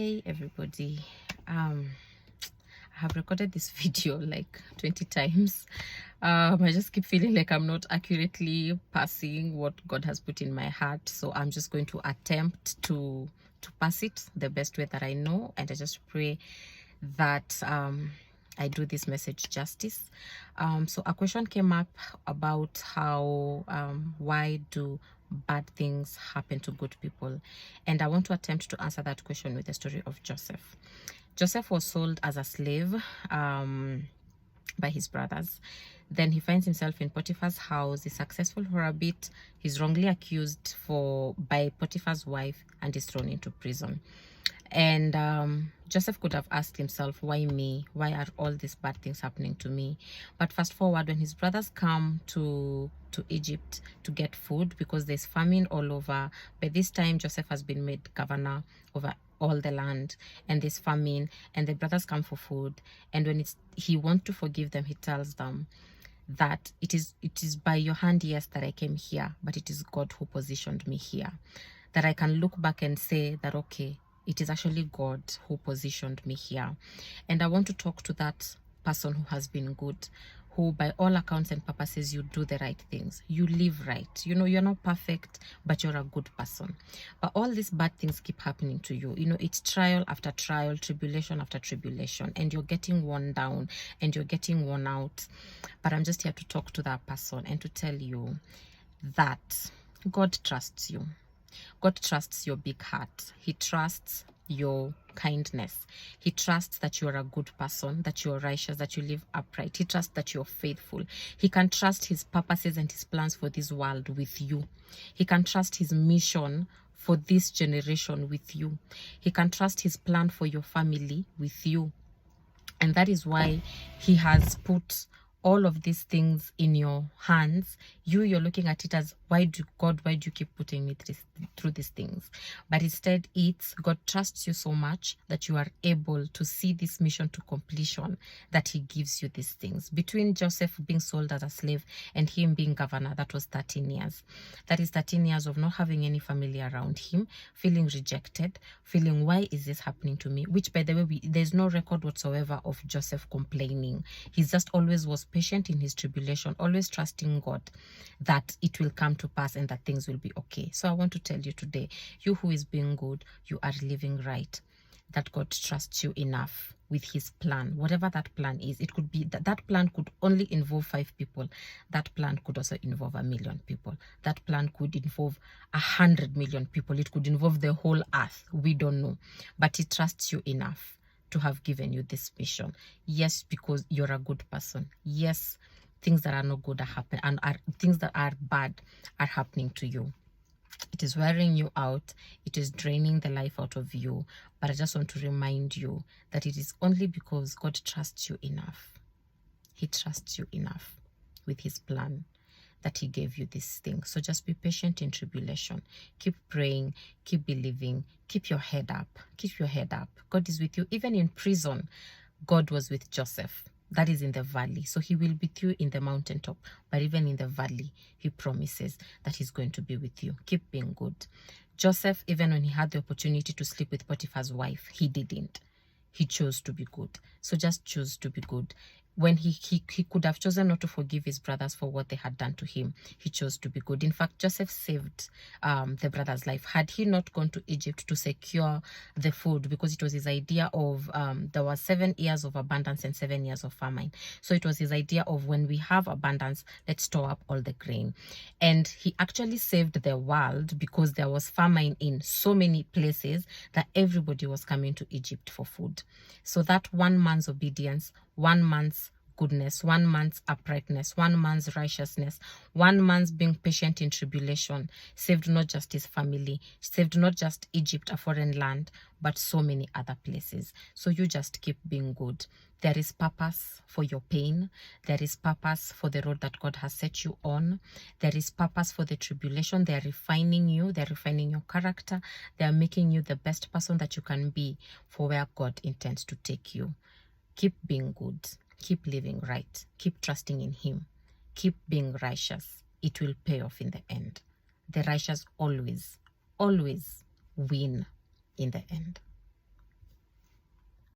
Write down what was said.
Hey everybody, I have recorded this video like 20 times. I just keep feeling like I'm not accurately passing what God has put in my heart, so I'm just going to attempt to pass it the best way that I know, and I just pray that I do this message justice. So a question came up about how why do bad things happen to good people, and I want to attempt to answer that question with the story of Joseph. Joseph was sold as a slave by his brothers. Then he finds himself in Potiphar's house. He's successful for a bit. He's wrongly accused by Potiphar's wife and is thrown into prison. And Joseph could have asked himself, why me? Why are all these bad things happening to me? But fast forward, when his brothers come to Egypt to get food, because there's famine all over. By this time, Joseph has been made governor over all the land, and there's famine, and the brothers come for food. And when he wants to forgive them, he tells them that it is by your hand, yes, that I came here, but it is God who positioned me here. That I can look back and say that, okay, it is actually God who positioned me here. And I want to talk to that person who has been good, who by all accounts and purposes, you do the right things, you live right, you know, you're not perfect, but you're a good person. But all these bad things keep happening to you, you know, it's trial after trial, tribulation after tribulation, and you're getting worn down and you're getting worn out. But I'm just here to talk to that person and to tell you that God trusts you. God trusts your big heart. He trusts your kindness. He trusts that you are a good person, that you are righteous, that you live upright. He trusts that you're faithful. He can trust his purposes and his plans for this world with you. He can trust his mission for this generation with you. He can trust his plan for your family with you. And that is why he has put all of these things in your hands. You're looking at it as, why do you keep putting me through these things? But instead, it's God trusts you so much that you are able to see this mission to completion, that he gives you these things. Between Joseph being sold as a slave and him being governor, that was 13 years. That is 13 years of not having any family around him, feeling rejected, feeling, why is this happening to me? Which, by the way, there's no record whatsoever of Joseph complaining. He just always was patient in his tribulation, always trusting God that it will come to pass and that things will be okay. So I want to tell you today, you who is being good, you are living right, that God trusts you enough with his plan, whatever that plan is. It could be that plan could only involve 5 people. That plan could also involve 1 million people. That plan could involve 100 million people. It could involve the whole earth. We don't know, but he trusts you enough to have given you this mission. Yes, because you're a good person. Yes, things that are not good are happening, and things that are bad are happening to you. It is wearing you out. It is draining the life out of you. But I just want to remind you that it is only because God trusts you enough. He trusts you enough with his plan that he gave you this thing. So just be patient in tribulation. Keep praying, keep believing, keep your head up. Keep your head up. God is with you. Even in prison, God was with Joseph. That is in the valley. So he will be with you in the mountaintop. But even in the valley, he promises that he's going to be with you. Keep being good. Joseph, even when he had the opportunity to sleep with Potiphar's wife, he didn't. He chose to be good. So just choose to be good. When he could have chosen not to forgive his brothers for what they had done to him, he chose to be good. In fact, Joseph saved the brothers' life. Had he not gone to Egypt to secure the food, because it was his idea of, there was 7 years of abundance and 7 years of famine. So it was his idea of, when we have abundance, let's store up all the grain. And he actually saved the world, because there was famine in so many places that everybody was coming to Egypt for food. So that 1 man's obedience, 1 man's goodness, 1 man's uprightness, 1 man's righteousness, 1 man's being patient in tribulation saved not just his family, saved not just Egypt, a foreign land, but so many other places. So you just keep being good. There is purpose for your pain. There is purpose for the road that God has set you on. There is purpose for the tribulation. They are refining you. They are refining your character. They are making you the best person that you can be for where God intends to take you. Keep being good. Keep living right. Keep trusting in him. Keep being righteous. It will pay off in the end. The righteous always, always win in the end.